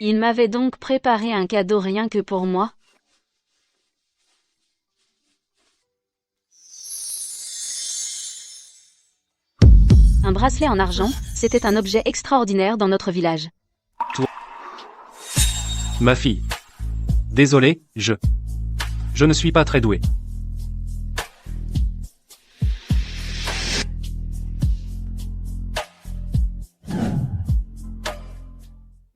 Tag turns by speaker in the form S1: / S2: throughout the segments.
S1: Il m'avait donc préparé un cadeau rien que pour moi. Un bracelet en argent, c'était un objet extraordinaire dans notre village.
S2: Ma fille. Désolé, je ne suis pas très doué.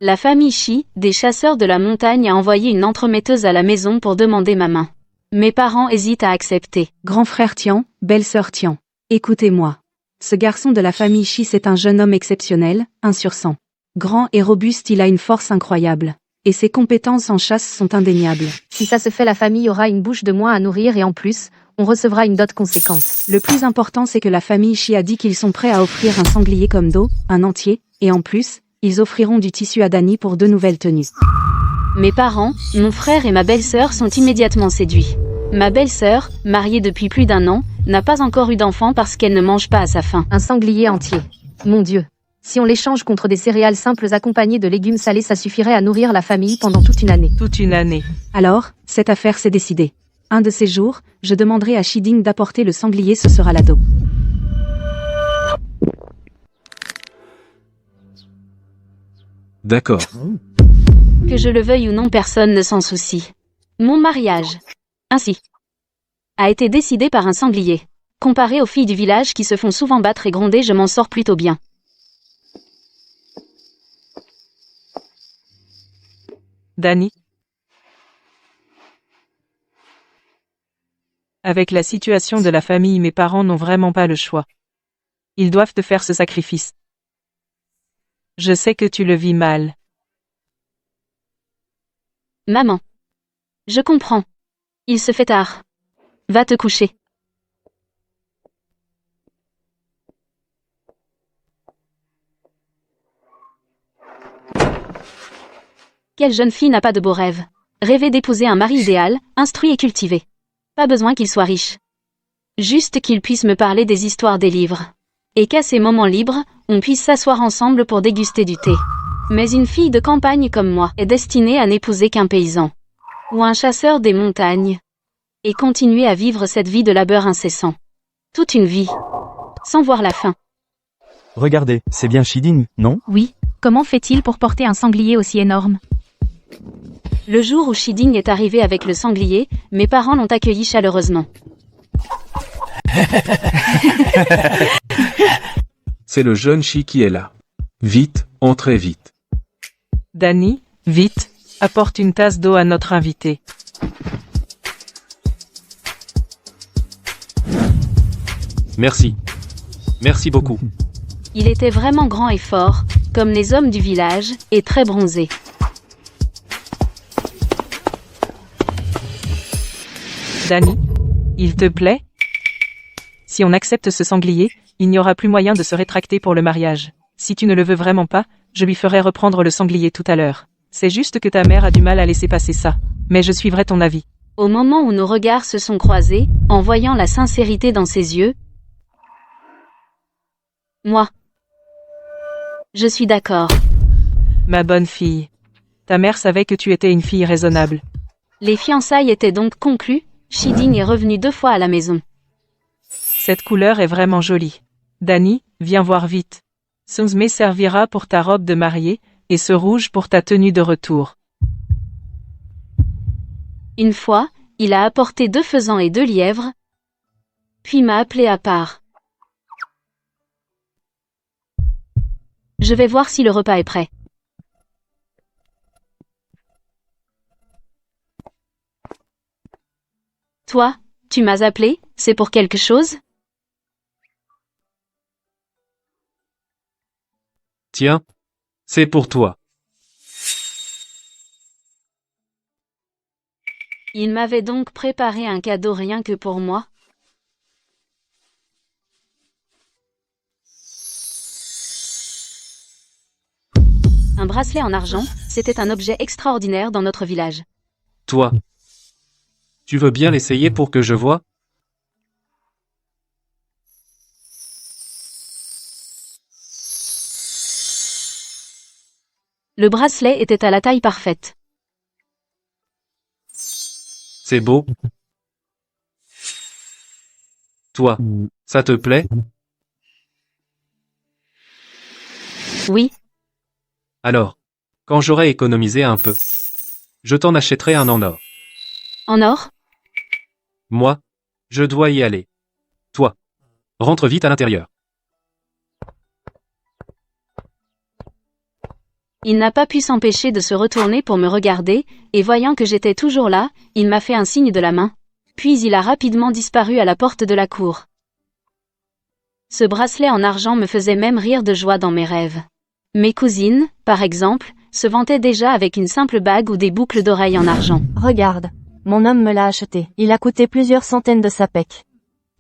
S1: La famille Shi, des chasseurs de la montagne, a envoyé une entremetteuse à la maison pour demander ma main. Mes parents hésitent à accepter.
S3: Grand frère Tian, belle-sœur Tian. Écoutez-moi. Ce garçon de la famille Shi, c'est un jeune homme exceptionnel, 1 sur 100. Grand et robuste, il a une force incroyable. Et ses compétences en chasse sont indéniables.
S4: Si ça se fait, la famille aura une bouche de moins à nourrir et en plus, on recevra une dot conséquente.
S3: Le plus important, c'est que la famille Shi a dit qu'ils sont prêts à offrir un sanglier comme dos, un entier, et en plus, ils offriront du tissu à Dani pour 2 nouvelles tenues.
S1: Mes parents, mon frère et ma belle-sœur sont immédiatement séduits. Ma belle-sœur, mariée depuis plus d'1 an, n'a pas encore eu d'enfant parce qu'elle ne mange pas à sa faim.
S4: Un sanglier entier. Mon Dieu. Si on l'échange contre des céréales simples accompagnées de légumes salés, ça suffirait à nourrir la famille pendant toute une année.
S5: Toute une année.
S3: Alors, cette affaire s'est décidée. Un de ces jours, je demanderai à Shiding d'apporter le sanglier, ce sera l'ado.
S2: D'accord.
S1: Que je le veuille ou non, personne ne s'en soucie. Mon mariage, ainsi, a été décidé par un sanglier. Comparé aux filles du village qui se font souvent battre et gronder, je m'en sors plutôt bien.
S5: Dani. Avec la situation de la famille, mes parents n'ont vraiment pas le choix. Ils doivent te faire ce sacrifice. Je sais que tu le vis mal.
S1: Maman. Je comprends. Il se fait tard. Va te coucher. Quelle jeune fille n'a pas de beaux rêves? Rêver d'épouser un mari idéal, instruit et cultivé. Pas besoin qu'il soit riche. Juste qu'il puisse me parler des histoires des livres. Et qu'à ses moments libres, on puisse s'asseoir ensemble pour déguster du thé. Mais une fille de campagne comme moi est destinée à n'épouser qu'un paysan. Ou un chasseur des montagnes. Et continuer à vivre cette vie de labeur incessant. Toute une vie. Sans voir la fin.
S6: Regardez, c'est bien Shiding, non?
S7: Oui, comment fait-il pour porter un sanglier aussi énorme?
S1: Le jour où Shiding est arrivé avec le sanglier, mes parents l'ont accueilli chaleureusement.
S2: C'est le jeune Shi qui est là. Vite, entrez vite.
S5: Dani, vite, apporte une tasse d'eau à notre invité.
S2: Merci. Merci beaucoup.
S1: Il était vraiment grand et fort, comme les hommes du village, et très bronzé.
S5: Dani, il te plaît? Si on accepte ce sanglier, il n'y aura plus moyen de se rétracter pour le mariage. Si tu ne le veux vraiment pas, je lui ferai reprendre le sanglier tout à l'heure. C'est juste que ta mère a du mal à laisser passer ça. Mais je suivrai ton avis.
S1: Au moment où nos regards se sont croisés, en voyant la sincérité dans ses yeux, moi, je suis d'accord.
S5: Ma bonne fille. Ta mère savait que tu étais une fille raisonnable.
S1: Les fiançailles étaient donc conclues, Shiding est revenu 2 fois à la maison.
S5: Cette couleur est vraiment jolie. Dani, viens voir vite. Sungsme servira pour ta robe de mariée, et ce rouge pour ta tenue de retour.
S1: Une fois, il a apporté 2 faisans et 2 lièvres, puis m'a appelé à part. Je vais voir si le repas est prêt. Toi, tu m'as appelé, c'est pour quelque chose?
S2: Tiens, c'est pour toi.
S1: Il m'avait donc préparé un cadeau rien que pour moi. Un bracelet en argent, c'était un objet extraordinaire dans notre village.
S2: Toi. Tu veux bien l'essayer pour que je voie?
S1: Le bracelet était à la taille parfaite.
S2: C'est beau. Toi, ça te plaît?
S1: Oui,
S2: Alors, quand j'aurai économisé un peu, je t'en achèterai un en or.
S1: en or?
S2: Moi, je dois y aller. Toi, rentre vite à l'intérieur.
S1: Il n'a pas pu s'empêcher de se retourner pour me regarder, et voyant que j'étais toujours là, il m'a fait un signe de la main. Puis il a rapidement disparu à la porte de la cour. Ce bracelet en argent me faisait même rire de joie dans mes rêves. Mes cousines, par exemple, se vantaient déjà avec une simple bague ou des boucles d'oreilles en argent.
S8: Regarde. Mon homme me l'a acheté. Il a coûté plusieurs centaines de sapèques.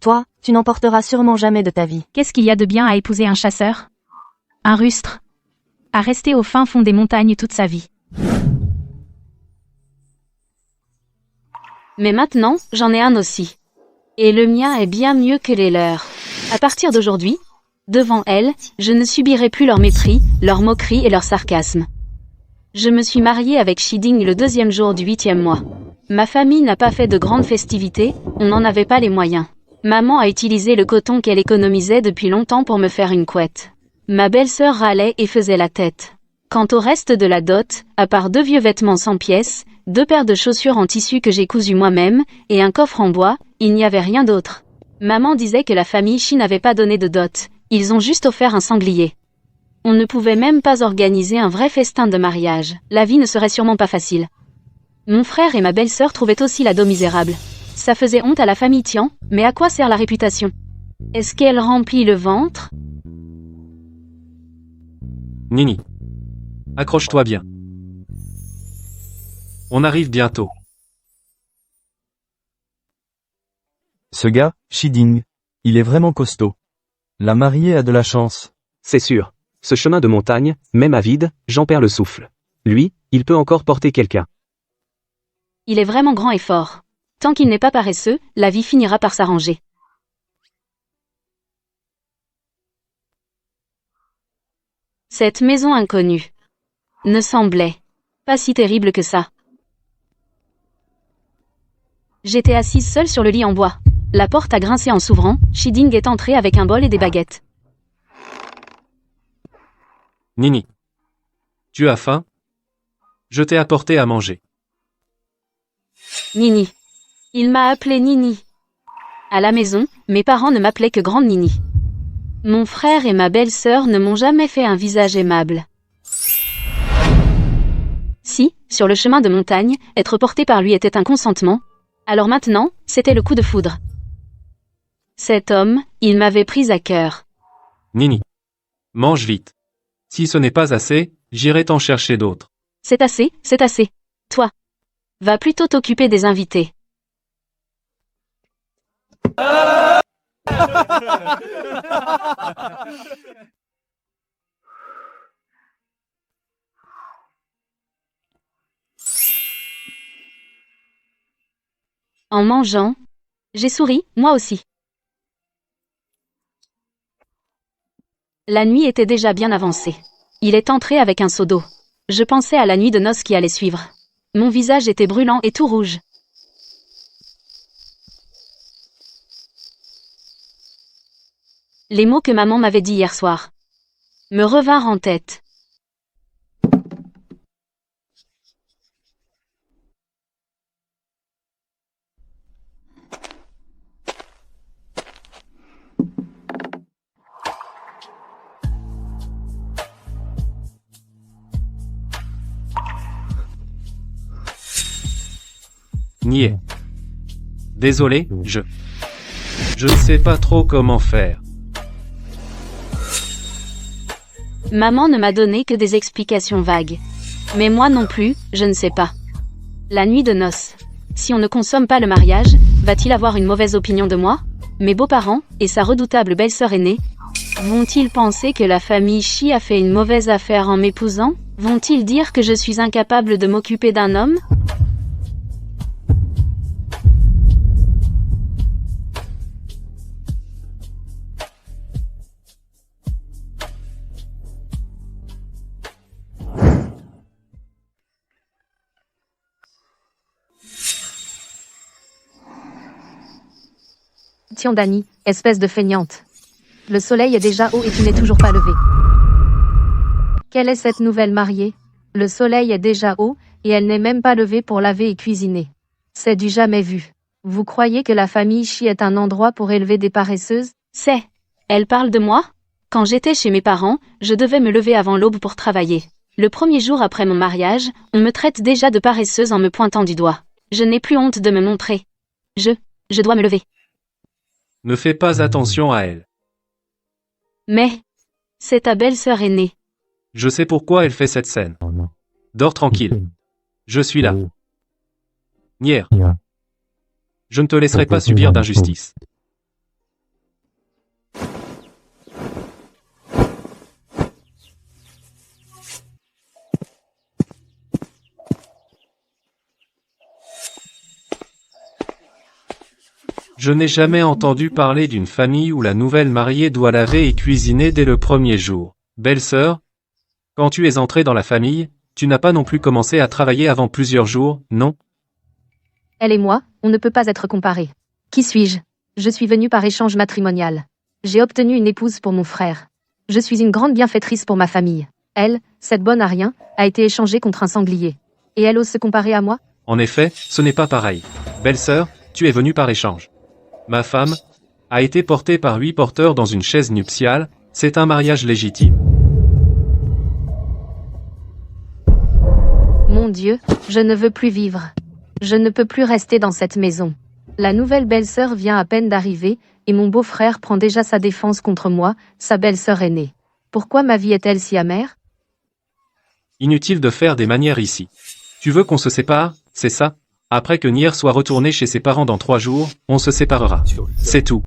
S8: Toi, tu n'en porteras sûrement jamais de ta vie.
S7: Qu'est-ce qu'il y a de bien à épouser un chasseur? Un rustre? À rester au fin fond des montagnes toute sa vie.
S1: Mais maintenant, j'en ai un aussi. Et le mien est bien mieux que les leurs. À partir d'aujourd'hui, devant elles, je ne subirai plus leur mépris, leurs moqueries et leurs sarcasmes. Je me suis mariée avec Shiding le 2e jour du 8e mois. Ma famille n'a pas fait de grandes festivités, on n'en avait pas les moyens. Maman a utilisé le coton qu'elle économisait depuis longtemps pour me faire une couette. Ma belle-sœur râlait et faisait la tête. Quant au reste de la dot, à part 2 vieux vêtements sans pièces, 2 paires de chaussures en tissu que j'ai cousues moi-même, et un coffre en bois, il n'y avait rien d'autre. Maman disait que la famille Shi n'avait pas donné de dot, ils ont juste offert un sanglier. On ne pouvait même pas organiser un vrai festin de mariage, la vie ne serait sûrement pas facile. Mon frère et ma belle-sœur trouvaient aussi la dot misérable. Ça faisait honte à la famille Tian, mais à quoi sert la réputation? Est-ce qu'elle remplit le ventre?
S2: Nini. Accroche-toi bien. On arrive bientôt.
S6: Ce gars, Shiding. Il est vraiment costaud. La mariée a de la chance.
S9: C'est sûr. Ce chemin de montagne, même à vide, j'en perds le souffle. Lui, il peut encore porter quelqu'un.
S1: Il est vraiment grand et fort. Tant qu'il n'est pas paresseux, la vie finira par s'arranger. Cette maison inconnue ne semblait pas si terrible que ça. J'étais assise seule sur le lit en bois. La porte a grincé en s'ouvrant, Shiding est entré avec un bol et des baguettes.
S2: Nini. Tu as faim? Je t'ai apporté à manger.
S1: Nini. Il m'a appelé Nini. À la maison, mes parents ne m'appelaient que Grande Nini. Mon frère et ma belle-sœur ne m'ont jamais fait un visage aimable. Si, sur le chemin de montagne, être porté par lui était un consentement, alors maintenant, c'était le coup de foudre. Cet homme, il m'avait prise à cœur.
S2: Nini. Mange vite. Si ce n'est pas assez, j'irai t'en chercher d'autres.
S1: C'est assez, c'est assez. Toi. Va plutôt t'occuper des invités. En mangeant, j'ai souri, moi aussi. La nuit était déjà bien avancée. Il est entré avec un seau d'eau. Je pensais à la nuit de noces qui allait suivre. Mon visage était brûlant et tout rouge. Les mots que maman m'avait dit hier soir me revinrent en tête.
S2: Niais. Désolé, je ne sais pas trop comment faire.
S1: Maman ne m'a donné que des explications vagues. Mais moi non plus, je ne sais pas. La nuit de noces. Si on ne consomme pas le mariage, va-t-il avoir une mauvaise opinion de moi? Mes beaux-parents, et sa redoutable belle-sœur aînée, vont-ils penser que la famille Shi a fait une mauvaise affaire en m'épousant? Vont-ils dire que je suis incapable de m'occuper d'un homme?
S4: Tiens Dani, espèce de feignante. Le soleil est déjà haut et tu n'es toujours pas levé. Quelle est cette nouvelle mariée? Le soleil est déjà haut, et elle n'est même pas levée pour laver et cuisiner. C'est du jamais vu. Vous croyez que la famille Chi est un endroit pour élever des paresseuses?
S1: Elle parle de moi? Quand j'étais chez mes parents, je devais me lever avant l'aube pour travailler. Le premier jour après mon mariage, on me traite déjà de paresseuse en me pointant du doigt. Je n'ai plus honte de me montrer. Je dois me lever.
S2: Ne fais pas attention à elle.
S1: Mais, c'est ta belle-sœur aînée.
S2: Je sais pourquoi elle fait cette scène. Dors tranquille. Je suis là. Nier. Je ne te laisserai pas subir d'injustice. Je n'ai jamais entendu parler d'une famille où la nouvelle mariée doit laver et cuisiner dès le premier jour. Belle-sœur, quand tu es entrée dans la famille, tu n'as pas non plus commencé à travailler avant plusieurs jours, non?
S4: Elle et moi, on ne peut pas être comparés. Qui suis-je? Je suis venue par échange matrimonial. J'ai obtenu une épouse pour mon frère. Je suis une grande bienfaitrice pour ma famille. Elle, cette bonne à rien, a été échangée contre un sanglier. Et elle ose se comparer à moi?
S2: En effet, ce n'est pas pareil. Belle-sœur, tu es venue par échange. Ma femme a été portée par 8 porteurs dans une chaise nuptiale, c'est un mariage légitime.
S4: Mon Dieu, je ne veux plus vivre. Je ne peux plus rester dans cette maison. La nouvelle belle-sœur vient à peine d'arriver, et mon beau-frère prend déjà sa défense contre moi, sa belle-sœur aînée. Pourquoi ma vie est-elle si amère?
S2: Inutile de faire des manières ici. Tu veux qu'on se sépare, c'est ça? Après que Nier soit retourné chez ses parents dans 3 jours, on se séparera. C'est tout.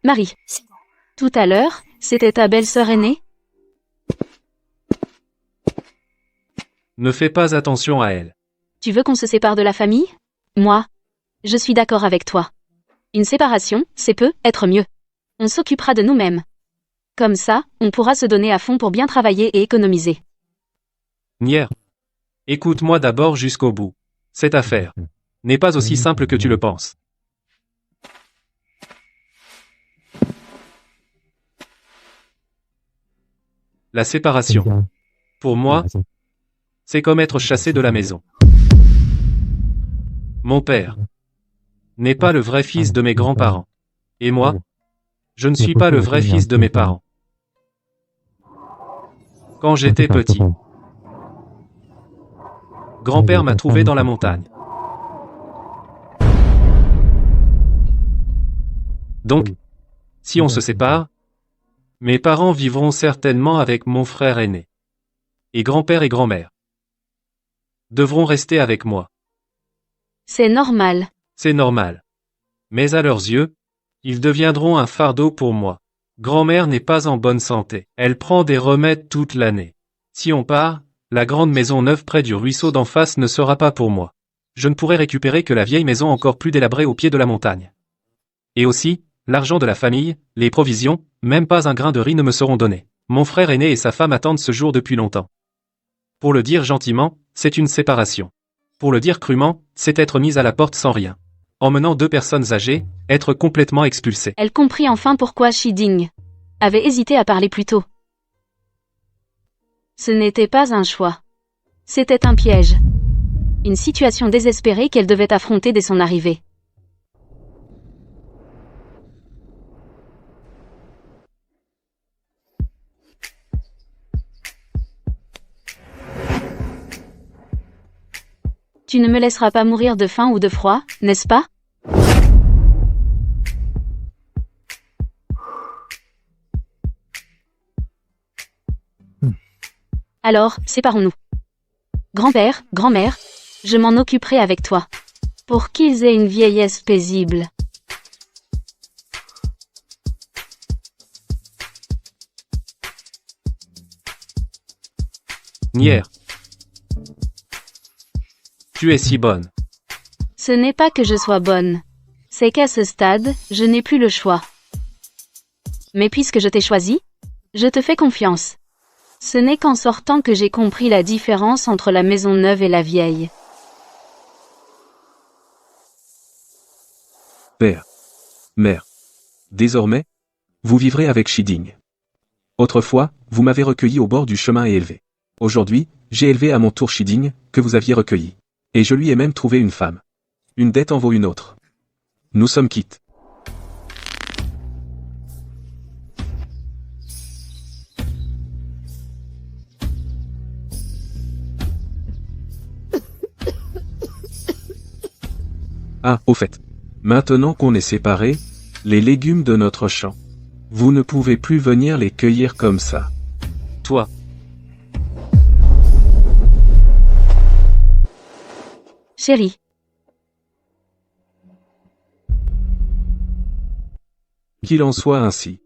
S1: Marie. Tout à l'heure, c'était ta belle-sœur aînée?
S2: Ne fais pas attention à elle.
S1: Tu veux qu'on se sépare de la famille? Moi, je suis d'accord avec toi. Une séparation, c'est peut-être mieux. On s'occupera de nous-mêmes. Comme ça, on pourra se donner à fond pour bien travailler et économiser.
S2: Nier. Écoute-moi d'abord jusqu'au bout. Cette affaire n'est pas aussi simple que tu le penses. La séparation, pour moi, c'est comme être chassé de la maison. Mon père n'est pas le vrai fils de mes grands-parents. Et moi, je ne suis pas le vrai fils de mes parents. Quand j'étais petit, grand-père m'a trouvé dans la montagne. Donc, si on se sépare, mes parents vivront certainement avec mon frère aîné. Et grand-père et grand-mère devront rester avec moi.
S1: C'est normal.
S2: C'est normal. Mais à leurs yeux, ils deviendront un fardeau pour moi. Grand-mère n'est pas en bonne santé. Elle prend des remèdes toute l'année. Si on part, la grande maison neuve près du ruisseau d'en face ne sera pas pour moi. Je ne pourrai récupérer que la vieille maison encore plus délabrée au pied de la montagne. Et aussi, l'argent de la famille, les provisions, même pas un grain de riz ne me seront donnés. Mon frère aîné et sa femme attendent ce jour depuis longtemps. Pour le dire gentiment, c'est une séparation. Pour le dire crûment, c'est être mise à la porte sans rien. Emmenant 2 personnes âgées, être complètement expulsées.
S1: Elle comprit enfin pourquoi Shiding avait hésité à parler plus tôt. Ce n'était pas un choix. C'était un piège. Une situation désespérée qu'elle devait affronter dès son arrivée. Tu ne me laisseras pas mourir de faim ou de froid, n'est-ce pas? Alors, séparons-nous. Grand-père, grand-mère, je m'en occuperai avec toi. Pour qu'ils aient une vieillesse paisible.
S2: Nier. Tu es si bonne.
S1: Ce n'est pas que je sois bonne. C'est qu'à ce stade, je n'ai plus le choix. Mais puisque je t'ai choisi, Je te fais confiance. Ce n'est qu'en sortant que j'ai compris la différence entre la maison neuve et la vieille.
S9: Père. Mère. Désormais, vous vivrez avec Shiding. Autrefois, vous m'avez recueilli au bord du chemin et élevé. Aujourd'hui, j'ai élevé à mon tour Shiding, que vous aviez recueilli. Et je lui ai même trouvé une femme. Une dette en vaut une autre. Nous sommes quittes. Ah, au fait. Maintenant qu'on est séparés, les légumes de notre champ. Vous ne pouvez plus venir les cueillir comme ça.
S2: Toi.
S1: Chérie.
S9: Qu'il en soit ainsi.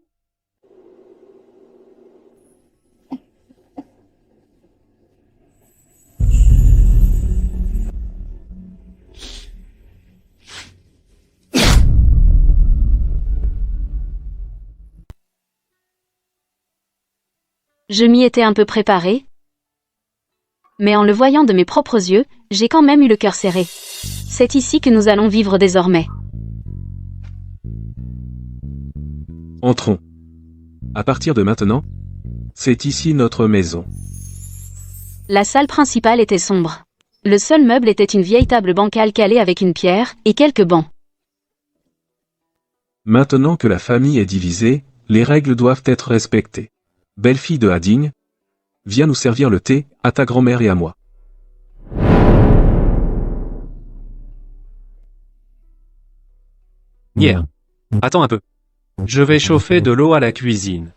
S1: Je m'y étais un peu préparée. Mais en le voyant de mes propres yeux, j'ai quand même eu le cœur serré. C'est ici que nous allons vivre désormais.
S9: Entrons. À partir de maintenant, c'est ici notre maison.
S1: La salle principale était sombre. Le seul meuble était une vieille table bancale calée avec une pierre et quelques bancs.
S9: Maintenant que la famille est divisée, les règles doivent être respectées. Belle-fille de Hading, viens nous servir le thé, à ta grand-mère et à moi.
S2: Nier. Attends un peu. Je vais chauffer de l'eau à la cuisine.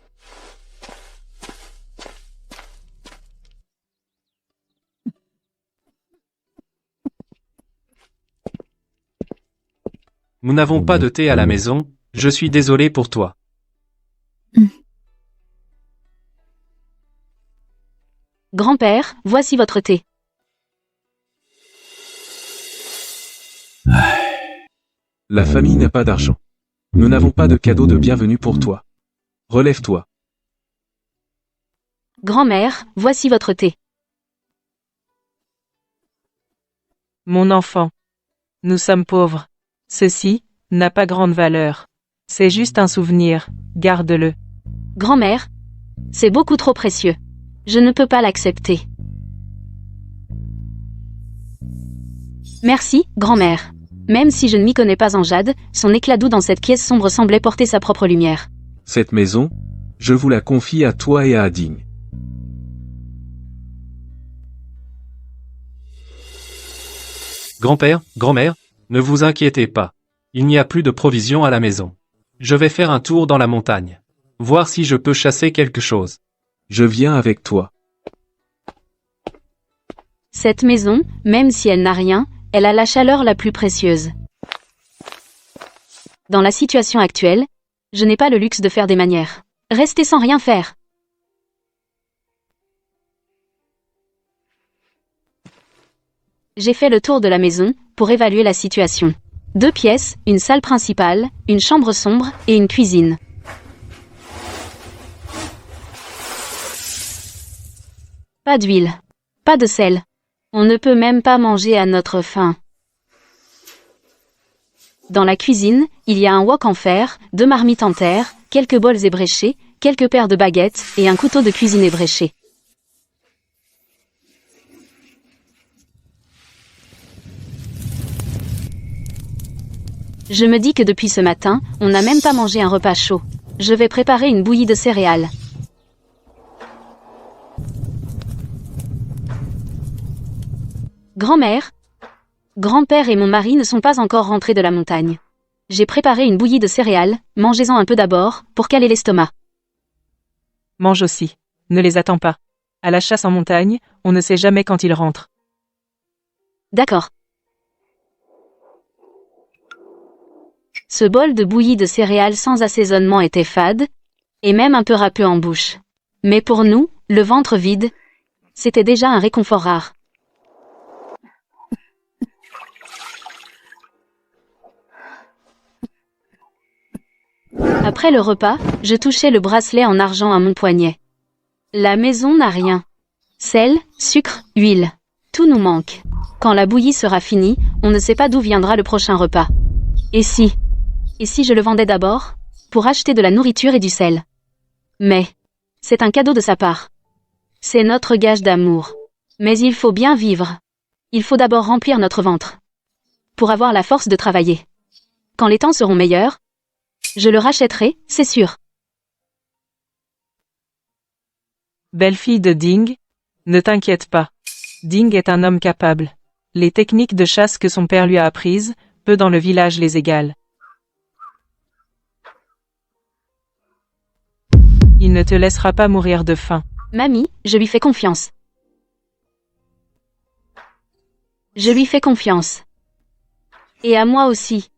S2: Nous n'avons pas de thé à la maison, je suis désolé pour toi.
S1: Grand-père, voici votre thé.
S9: La famille n'a pas d'argent. Nous n'avons pas de cadeau de bienvenue pour toi. Relève-toi.
S1: Grand-mère, voici votre thé.
S5: Mon enfant. Nous sommes pauvres. Ceci n'a pas grande valeur. C'est juste un souvenir, garde-le.
S1: Grand-mère, c'est beaucoup trop précieux. Je ne peux pas l'accepter. Merci, grand-mère. Même si je ne m'y connais pas en jade, son éclat doux dans cette pièce sombre semblait porter sa propre lumière.
S9: Cette maison, je vous la confie à toi et à Hading.
S2: Grand-père, grand-mère, ne vous inquiétez pas. Il n'y a plus de provisions à la maison. Je vais faire un tour dans la montagne. Voir si je peux chasser quelque chose.
S9: Je viens avec toi.
S1: Cette maison, même si elle n'a rien, elle a la chaleur la plus précieuse. Dans la situation actuelle, je n'ai pas le luxe de faire des manières. Rester sans rien faire. J'ai fait le tour de la maison pour évaluer la situation. 2 pièces, une salle principale, une chambre sombre et une cuisine. Pas d'huile. Pas de sel. On ne peut même pas manger à notre faim. Dans la cuisine, il y a un wok en fer, 2 marmites en terre, quelques bols ébréchés, quelques paires de baguettes et un couteau de cuisine ébréché. Je me dis que depuis ce matin, on n'a même pas mangé un repas chaud. Je vais préparer une bouillie de céréales. Grand-mère, grand-père et mon mari ne sont pas encore rentrés de la montagne. J'ai préparé une bouillie de céréales, mangez-en un peu d'abord, pour caler l'estomac.
S5: Mange aussi. Ne les attends pas. À la chasse en montagne, on ne sait jamais quand ils rentrent.
S1: D'accord. Ce bol de bouillie de céréales sans assaisonnement était fade, et même un peu râpeux en bouche. Mais pour nous, le ventre vide, c'était déjà un réconfort rare. Après le repas, je touchais le bracelet en argent à mon poignet. La maison n'a rien. Sel, sucre, huile. Tout nous manque. Quand la bouillie sera finie, on ne sait pas d'où viendra le prochain repas. Et si je le vendais d'abord? Pour acheter de la nourriture et du sel. Mais c'est un cadeau de sa part. C'est notre gage d'amour. Mais il faut bien vivre. Il faut d'abord remplir notre ventre. Pour avoir la force de travailler. Quand les temps seront meilleurs, je le rachèterai, c'est sûr.
S5: Belle-fille de Ding, ne t'inquiète pas. Ding est un homme capable. Les techniques de chasse que son père lui a apprises, peu dans le village les égalent. Il ne te laissera pas mourir de faim.
S1: Mamie, je lui fais confiance. Je lui fais confiance. Et à moi aussi.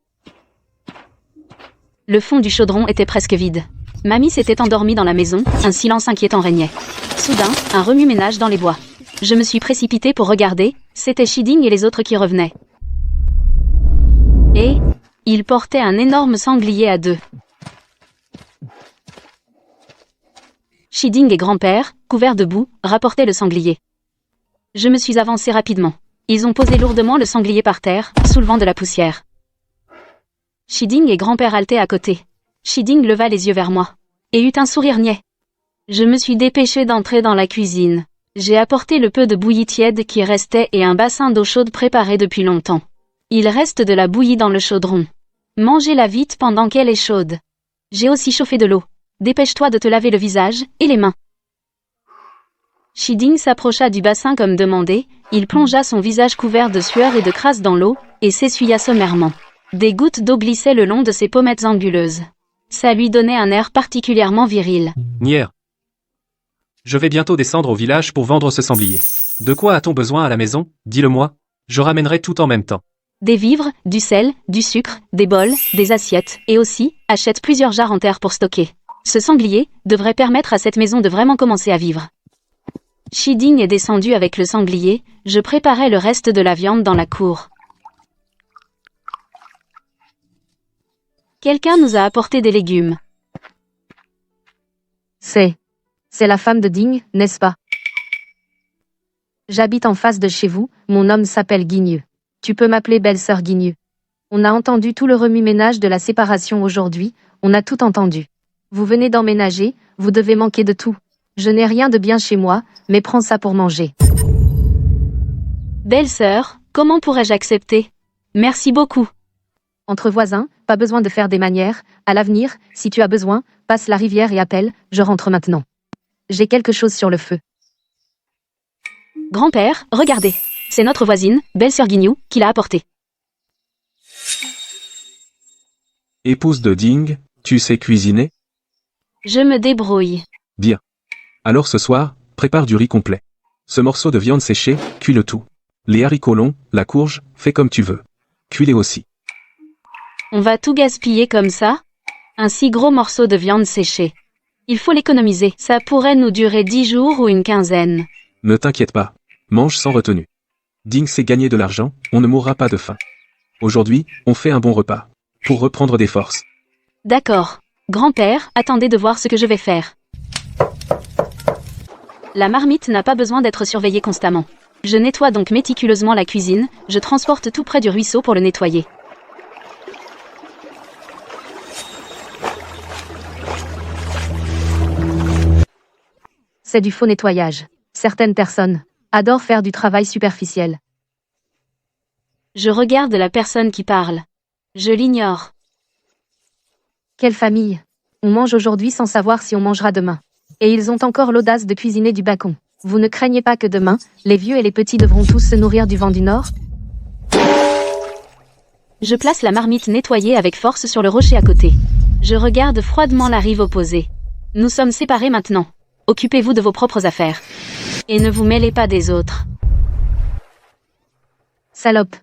S1: Le fond du chaudron était presque vide. Mamie s'était endormie dans la maison, un silence inquiétant régnait. Soudain, un remue-ménage dans les bois. Je me suis précipitée pour regarder, c'était Shiding et les autres qui revenaient. Et ils portaient un énorme sanglier à deux. Shiding et grand-père, couverts de boue, rapportaient le sanglier. Je me suis avancée rapidement. Ils ont posé lourdement le sanglier par terre, soulevant de la poussière. Shiding et grand-père haletaient à côté. Shiding leva les yeux vers moi. Et eut un sourire niais. Je me suis dépêchée d'entrer dans la cuisine. J'ai apporté le peu de bouillie tiède qui restait et un bassin d'eau chaude préparé depuis longtemps. Il reste de la bouillie dans le chaudron. Mangez-la vite pendant qu'elle est chaude. J'ai aussi chauffé de l'eau. Dépêche-toi de te laver le visage et les mains. Shiding s'approcha du bassin comme demandé, il plongea son visage couvert de sueur et de crasse dans l'eau, et s'essuya sommairement. Des gouttes d'eau glissaient le long de ses pommettes anguleuses. Ça lui donnait un air particulièrement viril.
S2: Nier. Je vais bientôt descendre au village pour vendre ce sanglier. De quoi a-t-on besoin à la maison? Dis-le-moi. Je ramènerai tout en même temps.
S1: Des vivres, du sel, du sucre, des bols, des assiettes, et aussi, achète plusieurs jarres en terre pour stocker. Ce sanglier devrait permettre à cette maison de vraiment commencer à vivre. Shiding est descendu avec le sanglier, je préparais le reste de la viande dans la cour. Quelqu'un nous a apporté des légumes.
S4: C'est la femme de Ding, n'est-ce pas? J'habite en face de chez vous, mon nom s'appelle Guigneux. Tu peux m'appeler belle-sœur Guigneux. On a entendu tout le remue-ménage de la séparation aujourd'hui, on a tout entendu. Vous venez d'emménager, vous devez manquer de tout. Je n'ai rien de bien chez moi, mais prends ça pour manger.
S1: Belle-sœur, comment pourrais-je accepter? Merci beaucoup.
S4: Entre voisins, pas besoin de faire des manières, à l'avenir, si tu as besoin, passe la rivière et appelle, je rentre maintenant. J'ai quelque chose sur le feu.
S1: Grand-père, regardez. C'est notre voisine, belle-sœur Guignou, qui l'a apporté.
S9: Épouse de Ding, tu sais cuisiner?
S1: Je me débrouille.
S9: Bien. Alors ce soir, prépare du riz complet. Ce morceau de viande séchée, cuis-le tout. Les haricots longs, la courge, fais comme tu veux. Cuis-les aussi.
S1: On va tout gaspiller comme ça? Un si gros morceau de viande séchée. Il faut l'économiser, ça pourrait nous durer 10 jours ou une quinzaine.
S9: Ne t'inquiète pas. Mange sans retenue. Ding sait gagner de l'argent, on ne mourra pas de faim. Aujourd'hui, on fait un bon repas. Pour reprendre des forces.
S1: D'accord. Grand-père, attendez de voir ce que je vais faire. La marmite n'a pas besoin d'être surveillée constamment. Je nettoie donc méticuleusement la cuisine, je transporte tout près du ruisseau pour le nettoyer.
S4: C'est du faux nettoyage. Certaines personnes adorent faire du travail superficiel.
S1: Je regarde la personne qui parle. Je l'ignore.
S4: Quelle famille! On mange aujourd'hui sans savoir si on mangera demain. Et ils ont encore l'audace de cuisiner du bacon. Vous ne craignez pas que demain, les vieux et les petits devront tous se nourrir du vent du Nord?
S1: Je place la marmite nettoyée avec force sur le rocher à côté. Je regarde froidement la rive opposée. Nous sommes séparés maintenant. Occupez-vous de vos propres affaires. Et ne vous mêlez pas des autres.
S4: Salope.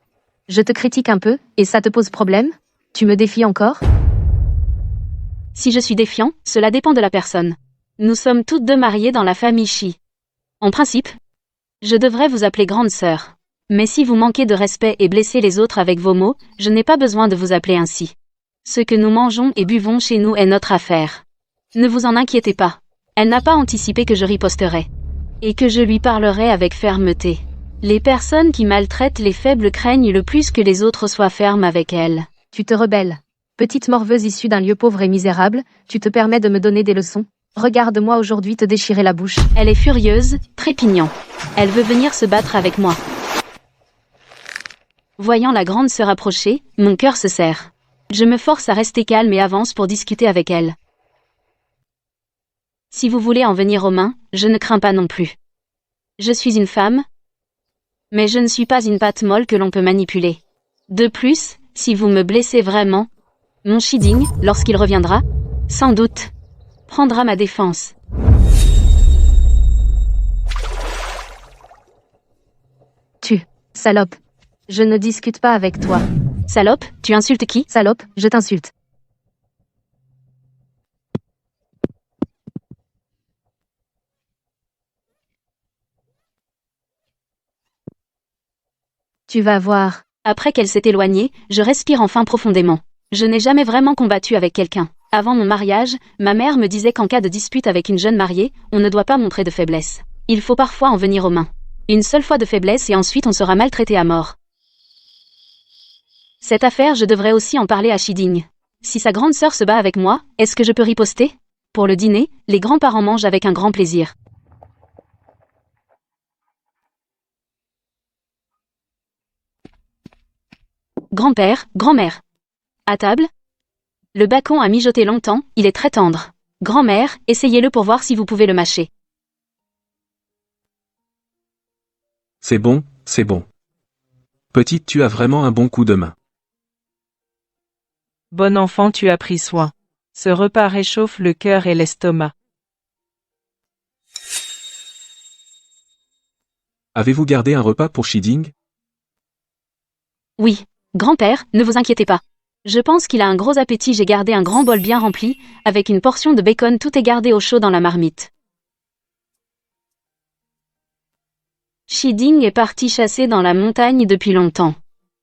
S4: Je te critique un peu, et ça te pose problème? Tu me défies encore?
S1: Si je suis défiant, cela dépend de la personne. Nous sommes toutes deux mariées dans la famille Shi. En principe, je devrais vous appeler grande sœur. Mais si vous manquez de respect et blessez les autres avec vos mots, je n'ai pas besoin de vous appeler ainsi. Ce que nous mangeons et buvons chez nous est notre affaire. Ne vous en inquiétez pas. Elle n'a pas anticipé que je riposterais. Et que je lui parlerai avec fermeté. Les personnes qui maltraitent les faibles craignent le plus que les autres soient fermes avec elles.
S4: Tu te rebelles. Petite morveuse issue d'un lieu pauvre et misérable, tu te permets de me donner des leçons. Regarde-moi aujourd'hui te déchirer la bouche.
S1: Elle est furieuse, trépignant. Elle veut venir se battre avec moi. Voyant la grande se rapprocher, mon cœur se serre. Je me force à rester calme et avance pour discuter avec elle. Si vous voulez en venir aux mains, je ne crains pas non plus. Je suis une femme, mais je ne suis pas une pâte molle que l'on peut manipuler. De plus, si vous me blessez vraiment, mon Shiding, lorsqu'il reviendra, sans doute, prendra ma défense.
S4: Salope. Je ne discute pas avec toi.
S1: Salope, tu insultes qui?
S4: Salope, je t'insulte. Tu vas voir.
S1: Après qu'elle s'est éloignée, je respire enfin profondément. Je n'ai jamais vraiment combattu avec quelqu'un. Avant mon mariage, ma mère me disait qu'en cas de dispute avec une jeune mariée, on ne doit pas montrer de faiblesse. Il faut parfois en venir aux mains. Une seule fois de faiblesse et ensuite on sera maltraité à mort. Cette affaire, je devrais aussi en parler à Shiding. Si sa grande sœur se bat avec moi, est-ce que je peux riposter? Pour le dîner, les grands-parents mangent avec un grand plaisir. Grand-père, grand-mère. À table? Le bacon a mijoté longtemps, il est très tendre. Grand-mère, essayez-le pour voir si vous pouvez le mâcher.
S9: C'est bon, c'est bon. Petite, tu as vraiment un bon coup de main.
S5: Bon enfant, tu as pris soin. Ce repas réchauffe le cœur et l'estomac.
S9: Avez-vous gardé un repas pour Shiding?
S1: Oui. Grand-père, ne vous inquiétez pas. Je pense qu'il a un gros appétit, j'ai gardé un grand bol bien rempli, avec une portion de bacon, tout est gardé au chaud dans la marmite. Shiding est parti chasser dans la montagne depuis longtemps.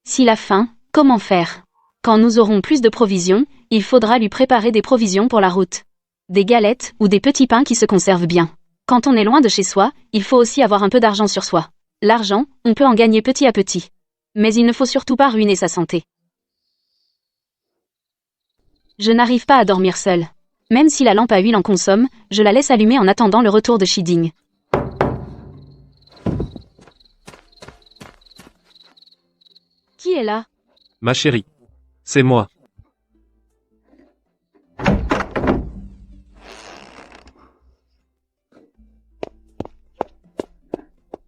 S1: S'il a faim, comment faire? Quand nous aurons plus de provisions, il faudra lui préparer des provisions pour la route. Des galettes ou des petits pains qui se conservent bien. Quand on est loin de chez soi, il faut aussi avoir un peu d'argent sur soi. L'argent, on peut en gagner petit à petit. Mais il ne faut surtout pas ruiner sa santé. Je n'arrive pas à dormir seule. Même si la lampe à huile en consomme, je la laisse allumer en attendant le retour de Shiding. Qui est là?
S2: Ma chérie. C'est moi.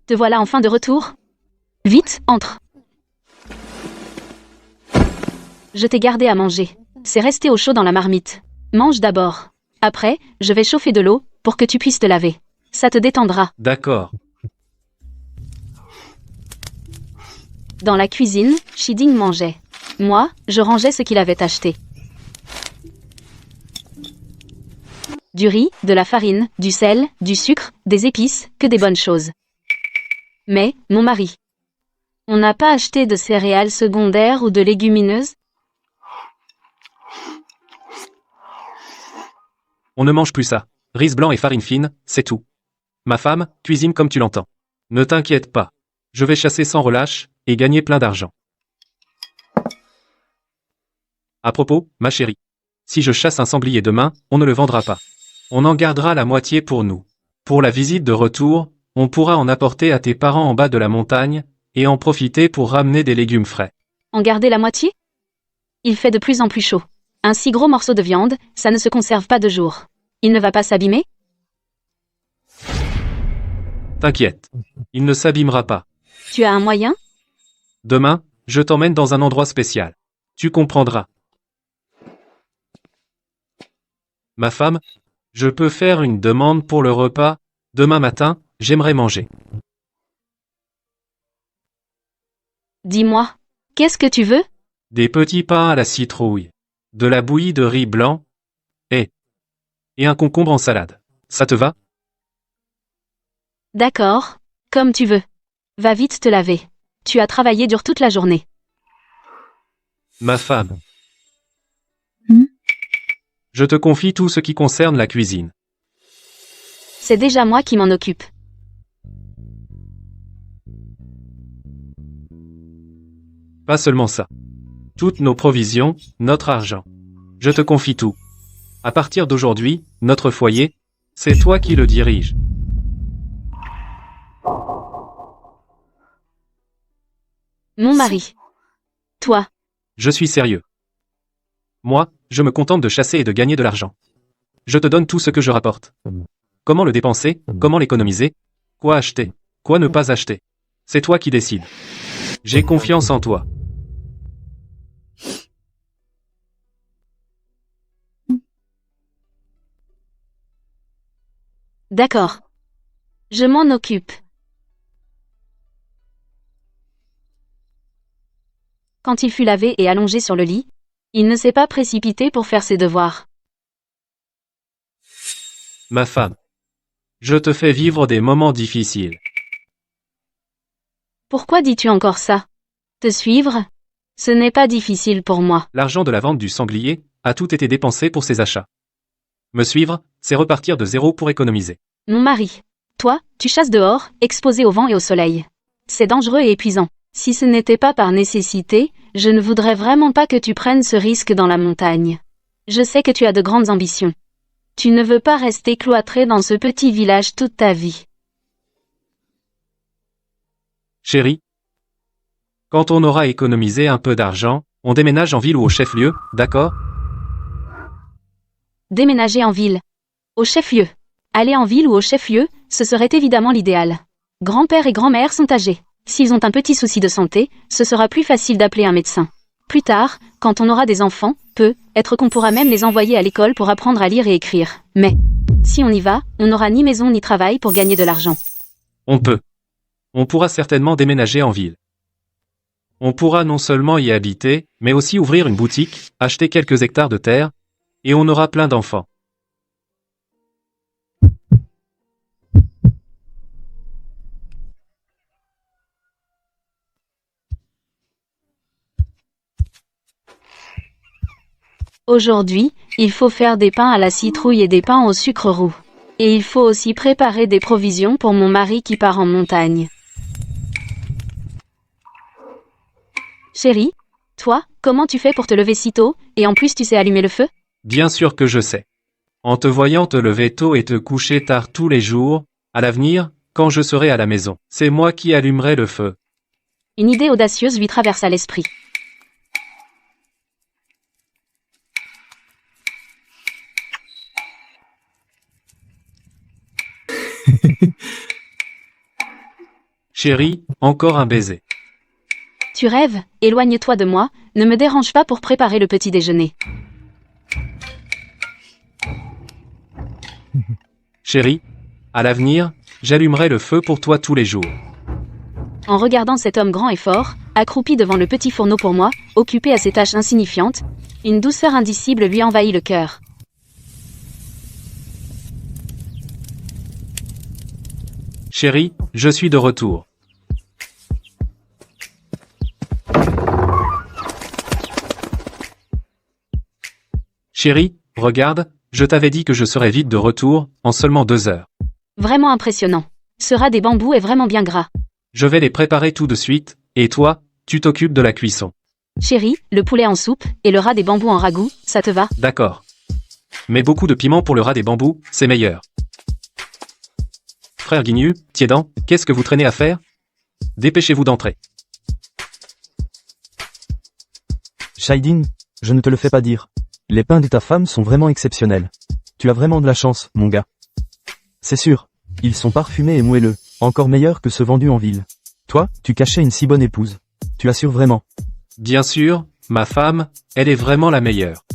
S1: Te voilà enfin de retour? Vite, entre. Je t'ai gardé à manger. C'est resté au chaud dans la marmite. Mange d'abord. Après, je vais chauffer de l'eau, pour que tu puisses te laver. Ça te détendra.
S2: D'accord.
S1: Dans la cuisine, Shiding mangeait. Moi, je rangeais ce qu'il avait acheté. Du riz, de la farine, du sel, du sucre, des épices, que des bonnes choses. Mais, mon mari, on n'a pas acheté de céréales secondaires ou de légumineuses?
S2: On ne mange plus ça. Riz blanc et farine fine, c'est tout. Ma femme, cuisine comme tu l'entends. Ne t'inquiète pas. Je vais chasser sans relâche, et gagner plein d'argent. À propos, ma chérie. Si je chasse un sanglier demain, on ne le vendra pas. On en gardera la moitié pour nous. Pour la visite de retour, on pourra en apporter à tes parents en bas de la montagne, et en profiter pour ramener des légumes frais.
S1: En garder la moitié? Il fait de plus en plus chaud. Un si gros morceau de viande, ça ne se conserve pas 2 jours. Il ne va pas s'abîmer?
S2: T'inquiète. Il ne s'abîmera pas.
S1: Tu as un moyen?
S2: Demain, je t'emmène dans un endroit spécial. Tu comprendras. Ma femme, je peux faire une demande pour le repas? Demain matin, j'aimerais manger.
S1: Dis-moi. Qu'est-ce que tu veux?
S2: Des petits pains à la citrouille. De la bouillie de riz blanc. Et un concombre en salade. Ça te va?
S1: D'accord. Comme tu veux. Va vite te laver. Tu as travaillé dur toute la journée.
S2: Ma femme. Je te confie tout ce qui concerne la cuisine.
S1: C'est déjà moi qui m'en occupe.
S2: Pas seulement ça. Toutes nos provisions, notre argent. Je te confie tout. À partir d'aujourd'hui, notre foyer, c'est toi qui le dirige.
S1: Mon mari. Toi.
S2: Je suis sérieux. Moi, je me contente de chasser et de gagner de l'argent. Je te donne tout ce que je rapporte. Comment le dépenser, comment l'économiser, quoi acheter, quoi ne pas acheter. C'est toi qui décides. J'ai confiance en toi.
S1: D'accord. Je m'en occupe. Quand il fut lavé et allongé sur le lit, il ne s'est pas précipité pour faire ses devoirs.
S2: Ma femme. Je te fais vivre des moments difficiles.
S1: Pourquoi dis-tu encore ça? Te suivre? Ce n'est pas difficile pour moi.
S2: L'argent de la vente du sanglier a tout été dépensé pour ses achats. Me suivre, c'est repartir de zéro pour économiser.
S1: Mon mari. Toi, tu chasses dehors, exposé au vent et au soleil. C'est dangereux et épuisant. Si ce n'était pas par nécessité, je ne voudrais vraiment pas que tu prennes ce risque dans la montagne. Je sais que tu as de grandes ambitions. Tu ne veux pas rester cloîtré dans ce petit village toute ta vie.
S2: Chérie, quand on aura économisé un peu d'argent, on déménage en ville ou au chef-lieu, d'accord?
S1: Déménager en ville. Au chef-lieu. Aller en ville ou au chef-lieu, ce serait évidemment l'idéal. Grand-père et grand-mère sont âgés. S'ils ont un petit souci de santé, ce sera plus facile d'appeler un médecin. Plus tard, quand on aura des enfants, peut-être qu'on pourra même les envoyer à l'école pour apprendre à lire et écrire. Mais, si on y va, on n'aura ni maison ni travail pour gagner de l'argent.
S2: On peut. On pourra certainement déménager en ville. On pourra non seulement y habiter, mais aussi ouvrir une boutique, acheter quelques hectares de terre, et on aura plein d'enfants.
S1: Aujourd'hui, il faut faire des pains à la citrouille et des pains au sucre roux. Et il faut aussi préparer des provisions pour mon mari qui part en montagne. Chérie, toi, comment tu fais pour te lever si tôt, et en plus tu sais allumer le feu?
S2: Bien sûr que je sais. En te voyant te lever tôt et te coucher tard tous les jours, à l'avenir, quand je serai à la maison, c'est moi qui allumerai le feu.
S1: Une idée audacieuse lui traversa l'esprit.
S2: Chérie, encore un baiser.
S1: Tu rêves, éloigne-toi de moi, ne me dérange pas pour préparer le petit déjeuner.
S2: Chérie, à l'avenir, j'allumerai le feu pour toi tous les jours.
S1: En regardant cet homme grand et fort, accroupi devant le petit fourneau pour moi, occupé à ses tâches insignifiantes, une douceur indicible lui envahit le cœur.
S2: Chérie, je suis de retour. Chérie, regarde, je t'avais dit que je serais vite de retour, en seulement 2 heures.
S1: Vraiment impressionnant. Ce rat des bambous est vraiment bien gras.
S2: Je vais les préparer tout de suite, et toi, tu t'occupes de la cuisson.
S1: Chérie, le poulet en soupe, et le rat des bambous en ragoût, ça te va?
S2: D'accord. Mais beaucoup de piment pour le rat des bambous, c'est meilleur. Frère Guignu, Tiédan, qu'est-ce que vous traînez à faire? Dépêchez-vous d'entrer.
S6: Shaidin, je ne te le fais pas dire. Les pains de ta femme sont vraiment exceptionnels. Tu as vraiment de la chance, mon gars. C'est sûr. Ils sont parfumés et moelleux, encore meilleurs que ceux vendus en ville. Toi, tu cachais une si bonne épouse. Tu assures vraiment.
S2: Bien sûr, ma femme, elle est vraiment la meilleure.